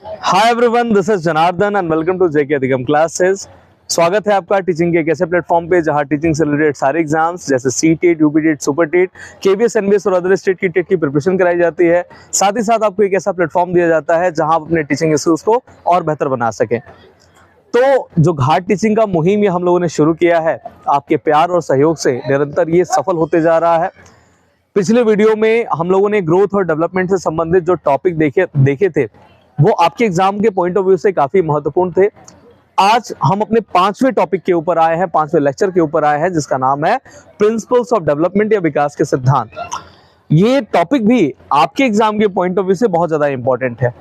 Hi everyone, this is Janardan and welcome to JK Adhigam classes. स्वागत है आपका टीचिंग के एक ऐसे प्लेटफॉर्म पे जहां टीचिंग से रिलेटेड सारे एग्जाम्स जैसे CTET, UPTET, Super TET, KBS, NBS और अदर स्टेट की टेट की प्रिपरेशन कराई जाती है। साथ ही साथ आपको एक ऐसा प्लेटफॉर्म दिया जाता है जहां आप अपने टीचिंग स्किल्स को और बेहतर बना सकें। तो जो घाट टीचिंग का मुहिम ये हम लोगों ने शुरू किया है, आपके प्यार और सहयोग से निरंतर ये सफल होते जा रहा है। पिछले वीडियो में हम लोगों ने ग्रोथ और डेवलपमेंट से संबंधित जो टॉपिक देखे थे वो आपके एग्जाम के पॉइंट ऑफ व्यू से काफी महत्वपूर्ण थे। आज हम अपने 5वें टॉपिक के ऊपर आए हैं, 5वें लेक्चर के ऊपर आए हैं, जिसका नाम है प्रिंसिपल्स ऑफ डेवलपमेंट या विकास के सिद्धांत। ये टॉपिक भी आपके एग्जाम के पॉइंट ऑफ व्यू से बहुत ज्यादा इंपॉर्टेंट है।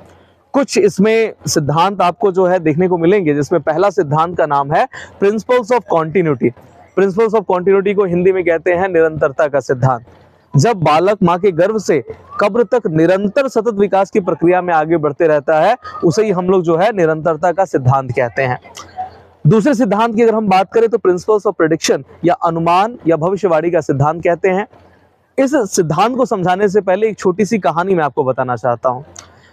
कुछ इसमें सिद्धांत आपको जो है देखने को मिलेंगे, जिसमें पहला सिद्धांत का नाम है principles of continuity. Principles of continuity को हिंदी में कहते हैं निरंतरता का सिद्धांत। जब बालक मां के गर्भ से कब्र तक निरंतर सतत विकास की प्रक्रिया में आगे बढ़ते रहता है, उसे ही हम लोग जो है निरंतरता का सिद्धांत कहते हैं। दूसरे सिद्धांत की अगर हम बात करें तो प्रिंसिपल्स ऑफ प्रेडिक्शन या अनुमान या भविष्यवाणी का सिद्धांत कहते हैं। इस सिद्धांत को समझाने से पहले एक छोटी सी कहानी मैं आपको बताना चाहता हूं।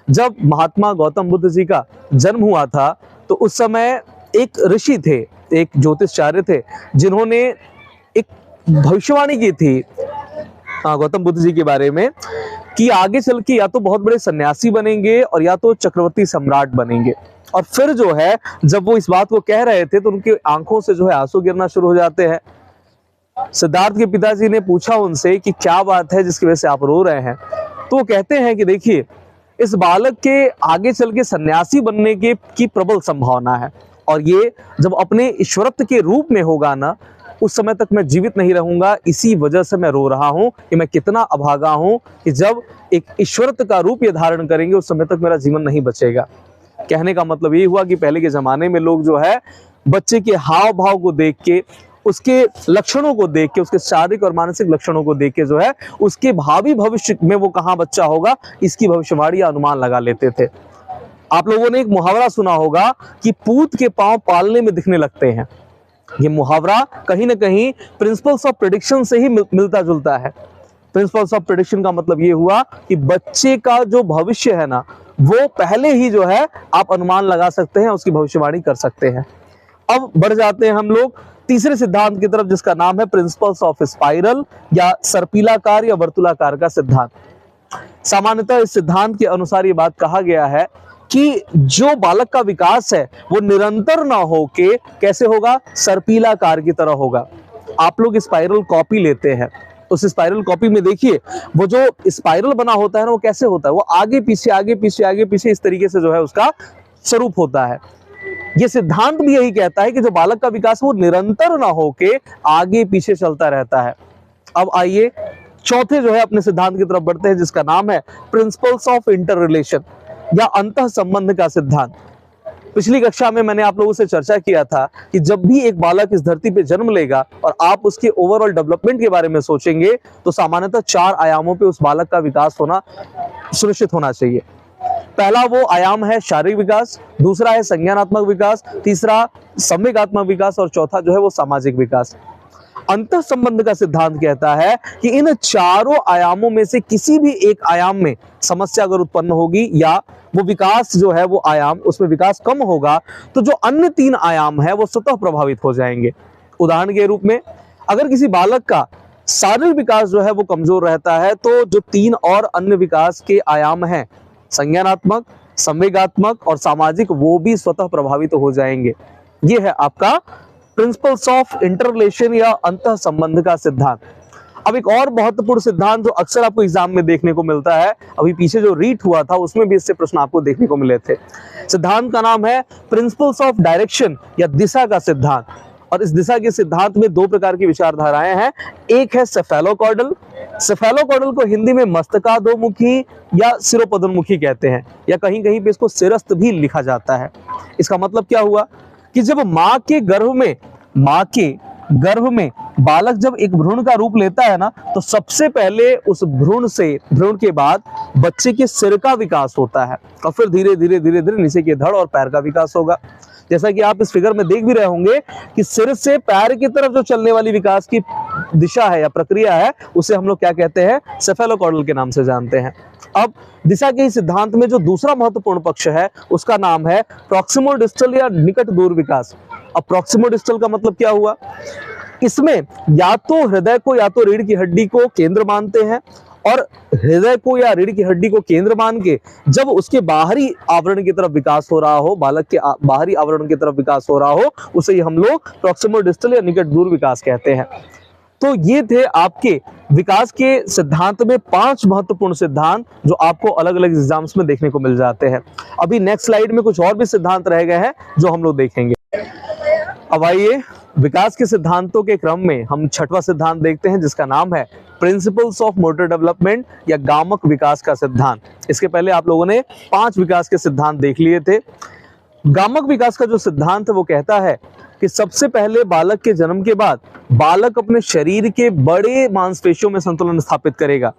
जब महात्मा गौतम बुद्ध जी का जन्म हुआ था तो उस समय एक ऋषि थे, एक ज्योतिषाचार्य थे, जिन्होंने एक भविष्यवाणी की थी गौतम बुद्ध जी के बारे में कि आगे चल के या तो बहुत बड़े सन्यासी बनेंगे और या तो चक्रवर्ती सम्राट बनेंगे। और फिर जो है जब वो इस बात को कह रहे थे तो उनकी आंखों से जो है आंसू गिरना शुरू हो जाते हैं। सिद्धार्थ के पिताजी ने पूछा उनसे कि क्या बात है जिसकी वजह से आप रो रहे हैं। तो वो कहते हैं कि देखिए, इस बालक के आगे चल के सन्यासी बनने की प्रबल संभावना है, और ये जब अपने ईश्वरत्व के रूप में होगा ना, उस समय तक मैं जीवित नहीं रहूंगा। इसी वजह से मैं रो रहा हूं कि मैं कितना अभागा हूं कि जब एक ईश्वरत्व का रूप ये धारण करेंगे उस समय तक मेरा जीवन नहीं बचेगा। कहने का मतलब ये हुआ कि पहले के जमाने में लोग जो है बच्चे के हाव भाव को देख के, उसके लक्षणों को देख के, उसके शारीरिक और मानसिक लक्षणों को देख के जो है उसके भावी भविष्य में वो कहाँ बच्चा होगा इसकी भविष्यवाणी या अनुमान लगा लेते थे। आप लोगों ने एक मुहावरा सुना होगा कि पूत के पांव पालने में दिखने लगते हैं। ये मुहावरा कहीं ना कहीं प्रिंसिपल्स ऑफ प्रेडिक्शन से ही मिलता जुलता है। प्रिंसिपल्स ऑफ प्रेडिक्शन का मतलब ये हुआ कि बच्चे का जो भविष्य है ना, वो पहले ही जो है आप अनुमान लगा सकते हैं, उसकी भविष्यवाणी कर सकते हैं। अब बढ़ जाते हैं हम लोग तीसरे सिद्धांत की तरफ, जिसका नाम है प्रिंसिपल्स ऑफ स्पाइरल या सर्पिलाकार या वर्तुलाकार का सिद्धांत। सामान्यतः इस सिद्धांत के अनुसार ये बात कहा गया है कि जो बालक का विकास है वो निरंतर ना हो के कैसे होगा, सर्पिलाकार की तरह होगा। आप लोग स्पाइरल कॉपी लेते हैं, उस स्पाइरल कॉपी में देखिए वो जो स्पाइरल बना होता है ना, वो कैसे होता है, वो आगे पीछे आगे पीछे आगे पीछे इस तरीके से जो है उसका स्वरूप होता है। ये सिद्धांत भी यही कहता है कि जो बालक का विकास वो निरंतर ना हो के आगे पीछे चलता रहता है। अब आइए चौथे जो है अपने सिद्धांत की तरफ बढ़ते हैं, जिसका नाम है प्रिंसिपल्स ऑफ इंटर रिलेशन या अंतः संबंध का सिद्धांत। पिछली कक्षा में मैंने आप लोगों से चर्चा किया था कि जब भी एक बालक इस धरती पे जन्म लेगा और आप उसके ओवरऑल डेवलपमेंट के बारे में सोचेंगे तो सामान्यतः 4 आयामों पे उस बालक का विकास होना सुनिश्चित होना चाहिए। पहला वो आयाम है शारीरिक विकास, दूसरा है संज्ञानात्मक विकास, तीसरा संवेगात्मक विकास और चौथा जो है वो सामाजिक विकास। अंतः संबंध का सिद्धांत कहता है कि इन चारों आयामों में से किसी भी एक आयाम में समस्या अगर उत्पन्न होगी या वो विकास जो है वो आयाम उसमें विकास कम होगा तो जो अन्य 3 आयाम है वो स्वतः प्रभावित हो जाएंगे। उदाहरण के रूप में अगर किसी बालक का शारीरिक विकास जो है वो कमजोर रहता है तो जो 3 और अन्य विकास के आयाम हैं, संज्ञानात्मक, संवेगात्मक और सामाजिक, वो भी स्वतः प्रभावित हो जाएंगे। ये है आपका प्रिंसिपल्स ऑफ इंटररिलेशन या अंतः संबंध का सिद्धांत। अब एक और महत्वपूर्ण सिद्धांत जो अक्सर आपको एग्जाम में देखने को मिलता है, अभी पीछे जो रीट हुआ था उसमें भी इससे प्रश्न आपको देखने को मिले थे। सिद्धांत का नाम है प्रिंसिपल्स ऑफ डायरेक्शन या दिशा का सिद्धांत। और इस दिशा के सिद्धांत में 2 प्रकार की विचारधाराएं हैं। एक है सेफेलोकॉर्डल। सेफेलोकॉर्डल को हिंदी में मस्तकाधोमुखी या सिरोपदोन्मुखी कहते हैं, या कहीं कहीं पे इसको सिरस्थ भी लिखा जाता है। इसका मतलब क्या हुआ कि जब मां के गर्भ में बालक जब एक भ्रूण का रूप लेता है ना, तो सबसे पहले उस भ्रूण के बाद बच्चे के सिर का विकास होता है और फिर धीरे धीरे नीचे के धड़ और पैर का विकास होगा। जैसा कि आप इस फिगर में देख भी रहे होंगे कि सिर से पैर की तरफ जो चलने वाली विकास की दिशा है या प्रक्रिया है, उसे हम लोग क्या कहते हैं, सेफेलोकॉर्डल के नाम से जानते हैं। अब दिशा के इस सिद्धांत में जो दूसरा महत्वपूर्ण पक्ष है उसका नाम है प्रॉक्सिमो डिस्टल या निकट दूर विकास। अब प्रॉक्सिमो डिस्टल का मतलब क्या हुआ, इसमें या तो हृदय को या तो रीढ़ की हड्डी को केंद्र मानते हैं, और हृदय को या रीढ़ की हड्डी को केंद्र मान के जब उसके बाहरी आवरण की तरफ विकास हो रहा हो, बालक के बाहरी आवरण की तरफ विकास हो रहा हो, उसे हम लोग प्रॉक्सिमो डिस्टल या निकट दूर विकास कहते हैं। तो ये थे आपके विकास के सिद्धांत में 5 महत्वपूर्ण सिद्धांत जो आपको अलग अलग एग्जाम्स में देखने को मिल जाते हैं। अभी नेक्स्ट स्लाइड में कुछ और भी सिद्धांत रह गए हैं जो हम लोग देखेंगे। अब आइए विकास के सिद्धांतों के क्रम में हम छठवां सिद्धांत देखते हैं जिसका नाम है प्रिंसिपल्स ऑफ मोटर डेवलपमेंट या गामक विकास का सिद्धांत। इसके पहले आप लोगों ने 5 विकास के सिद्धांत देख लिए थे। गामक विकास का जो सिद्धांत है वो कहता है कि सबसे पहले बालक के जन्म के बाद बालक अपने शरीर के बड़े मांसपेशियों में संतुलन स्थापित करेगा।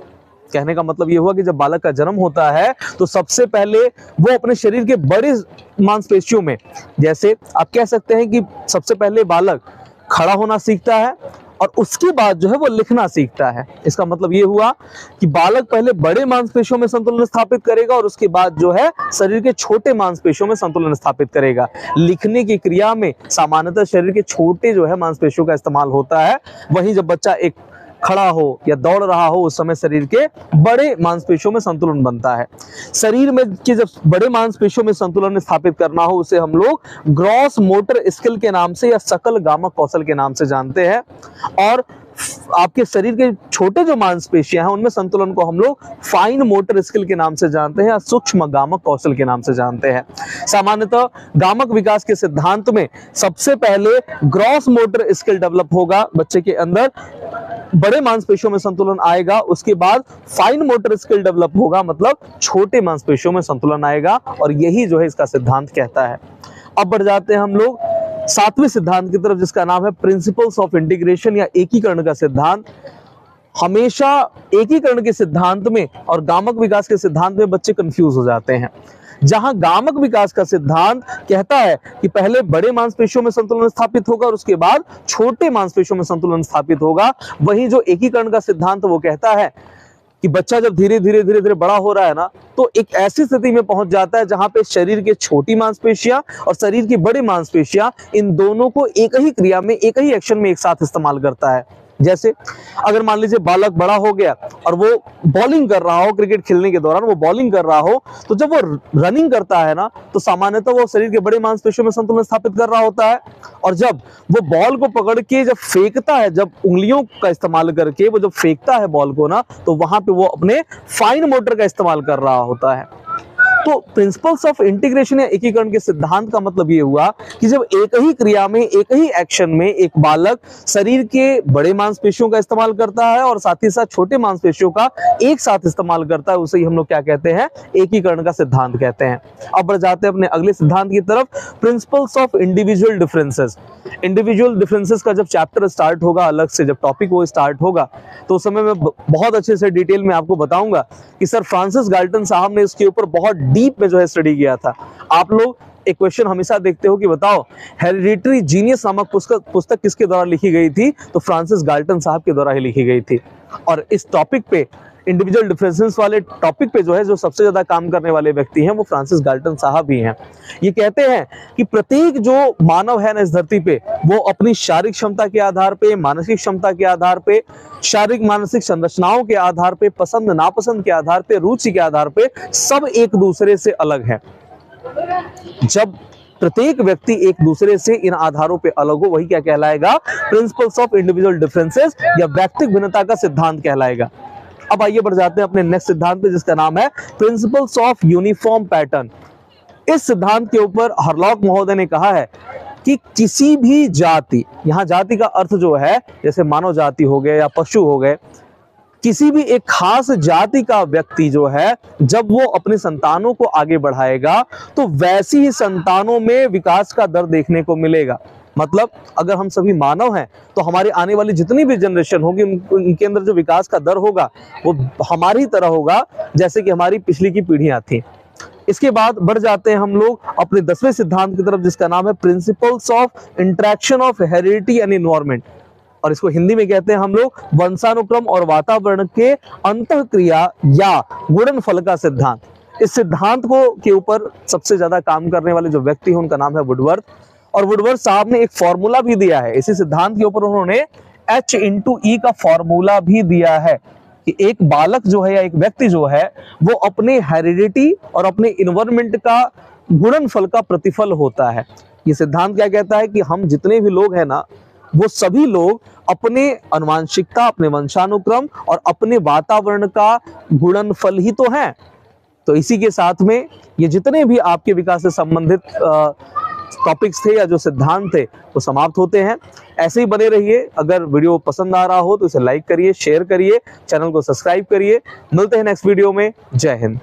कहने का मतलब ये हुआ कि जब बालक का जन्म होता है तो सबसे पहले वो अपने शरीर के बड़े मांसपेशियों में, जैसे आप कह सकते हैं कि सबसे पहले बालक खड़ा होना सीखता है और उसके बाद जो है वो लिखना सीखता है। इसका मतलब ये हुआ कि बालक पहले बड़े मांसपेशियों में संतुलन स्थापित करेगा और उसके बाद जो है शरीर के छोटे मांसपेशियों में संतुलन स्थापित करेगा। लिखने की क्रिया में सामान्यतः शरीर के छोटे जो है मांसपेशियों का इस्तेमाल होता है, वहीं जब बच्चा एक खड़ा हो या दौड़ रहा हो उस समय शरीर के बड़े मांसपेशियों में संतुलन बनता है। शरीर में कि जब बड़े मांसपेशियों में संतुलन स्थापित करना हो उसे हम लोग ग्रॉस मोटर स्किल के नाम से या सकल गामक कौशल के नाम से जानते हैं, और आपके शरीर के छोटे जो मांसपेशियां हैं उनमें संतुलन को हम लोग फाइन मोटर स्किल के नाम से जानते हैं या सूक्ष्म गामक कौशल के नाम से जानते हैं। सामान्यतः गामक विकास के सिद्धांत में सबसे पहले ग्रॉस मोटर स्किल डेवलप होगा बच्चे के अंदर, बड़े मांसपेशियों में संतुलन आएगा, उसके बाद फाइन मोटर स्किल डेवलप होगा, मतलब छोटे मांसपेशियों में संतुलन आएगा, और यही जो है इसका सिद्धांत कहता है। अब बढ़ जाते हैं हम लोग 7वें सिद्धांत की तरफ जिसका नाम है प्रिंसिपल्स ऑफ इंटीग्रेशन या एकीकरण का सिद्धांत। हमेशा एकीकरण के सिद्धांत में और गामक विकास के सिद्धांत में बच्चे कंफ्यूज हो जाते हैं। जहां गामक विकास का सिद्धांत कहता है कि पहले बड़े मांसपेशियों में संतुलन स्थापित होगा और उसके बाद छोटे मांसपेशियों में संतुलन स्थापित होगा, वहीं जो एकीकरण का सिद्धांत वो कहता है कि बच्चा जब धीरे धीरे बड़ा हो रहा है ना, तो एक ऐसी स्थिति में पहुंच जाता है जहां पे शरीर के छोटी मांसपेशियां और शरीर की बड़ी मांसपेशियां इन दोनों को एक ही क्रिया में, एक ही एक्शन में एक साथ इस्तेमाल करता है। जैसे अगर मान लीजिए बालक बड़ा हो गया और वो बॉलिंग कर रहा हो, क्रिकेट खेलने के दौरान वो बॉलिंग कर रहा हो, तो जब वो रनिंग करता है ना तो सामान्यतः वो शरीर के बड़े मांसपेशियों में संतुलन स्थापित कर रहा होता है, और जब वो बॉल को पकड़ के जब फेंकता है, जब उंगलियों का इस्तेमाल करके वो जब फेंकता है बॉल को ना, तो वहां पे वो अपने फाइन मोटर का इस्तेमाल कर रहा होता है। तो प्रिंसिपल्स ऑफ इंटीग्रेशन या एकीकरण के सिद्धांत का मतलब ये हुआ कि जब एक ही क्रिया में, एक ही एक्शन में एक बालक शरीर के बड़े मांसपेशियों का इस्तेमाल करता है और साथ ही साथ छोटे मांसपेशियों का एक साथ इस्तेमाल करता है, उसे ही हम लोग क्या कहते हैं, एकीकरण का सिद्धांत कहते हैं। अब बढ़ जाते हैं अपने अगले सिद्धांत की तरफ, principles of individual differences. Individual differences का जब चैप्टर स्टार्ट होगा, अलग से जब टॉपिक वो स्टार्ट होगा, तो उस समय मैं बहुत अच्छे से डिटेल में आपको बताऊंगा कि सर फ्रांसिस गाल्टन साहब ने इसके ऊपर बहुत डीप में जो है स्टडी किया था। आप लोग एक क्वेश्चन हमेशा देखते हो कि बताओ हेरिडिटरी जीनियस नामक पुस्तक किसके द्वारा लिखी गई थी, तो फ्रांसिस गाल्टन साहब के द्वारा ही लिखी गई थी। और इस टॉपिक पे, इंडिविजुअल डिफरेंसेस वाले टॉपिक पे जो है जो सबसे ज्यादा काम करने वाले व्यक्ति हैं वो फ्रांसिस गाल्टन साहब ही हैं। ये कहते हैं कि प्रत्येक जो मानव है ना इस धरती पे, वो अपनी शारीरिक क्षमता के आधार पे, मानसिक क्षमता के आधार पे, शारीरिक मानसिक संरचनाओं के आधार पे, पसंद नापसंद के आधार पे, रुचि के आधार पे सब एक दूसरे से अलग है। जब प्रत्येक व्यक्ति एक दूसरे से इन आधारों पे अलग हो, वही क्या कहलाएगा, प्रिंसिपल्स ऑफ इंडिविजुअल डिफरेंसेस या व्यक्तिगत भिन्नता का सिद्धांत कहलाएगा। अब आइए बढ़ जाते हैं अपने नेक्स्ट सिद्धांत पे जिसका नाम है प्रिंसिपल्स ऑफ यूनिफॉर्म पैटर्न। इस सिद्धांत के ऊपर हरलॉक महोदय ने कहा है कि किसी भी जाति, यहाँ जाति का अर्थ जो है जैसे मानव जाति हो गए या पशु हो गए, किसी भी एक खास जाति का व्यक्ति जो है जब वो अपने संतानों को आगे बढ़ाएगा तो वैसी ही संतानों में विकास का दर देखने को मिलेगा। मतलब अगर हम सभी मानव हैं तो हमारी आने वाली जितनी भी जनरेशन होगी उनके अंदर जो विकास का दर होगा वो हमारी तरह होगा जैसे कि हमारी पिछली की पीढ़ियां थी। इसके बाद बढ़ जाते हैं हम लोग अपने 10वें सिद्धांत की तरफ, जिसका नाम है principles of interaction of heredity and environment, और इसको हिंदी में कहते हैं हम लोग वंशानुक्रम और वातावरण के अंतःक्रिया या गुणनफल का सिद्धांत। इस सिद्धांत को के ऊपर सबसे ज्यादा काम करने वाले जो व्यक्ति हैं उनका नाम है वुडवर्थ, और वुडवर्थ साहब ने एक फॉर्मूला भी दिया है इसी सिद्धांत के ऊपर। उन्होंने H/E का फॉर्मूला भी दिया है कि एक बालक जो है या एक व्यक्ति जो है वो अपने हेरिडिटी और अपने इन्वायरमेंट का गुणनफल का प्रतिफल होता है। ये सिद्धांत क्या कहता है कि हम जितने भी लोग हैं ना, वो सभी लोग अपने आनुवंशिकता, अपने वंशानुक्रम और अपने वातावरण का गुणनफल ही तो हैं। तो इसी के साथ में ये जितने भी आपके विकास से संबंधित टॉपिक्स थे या जो सिद्धांत थे वो समाप्त होते हैं। ऐसे ही बने रहिए। अगर वीडियो पसंद आ रहा हो तो इसे लाइक करिए, शेयर करिए, चैनल को सब्सक्राइब करिए। मिलते हैं नेक्स्ट वीडियो में। जय हिंद।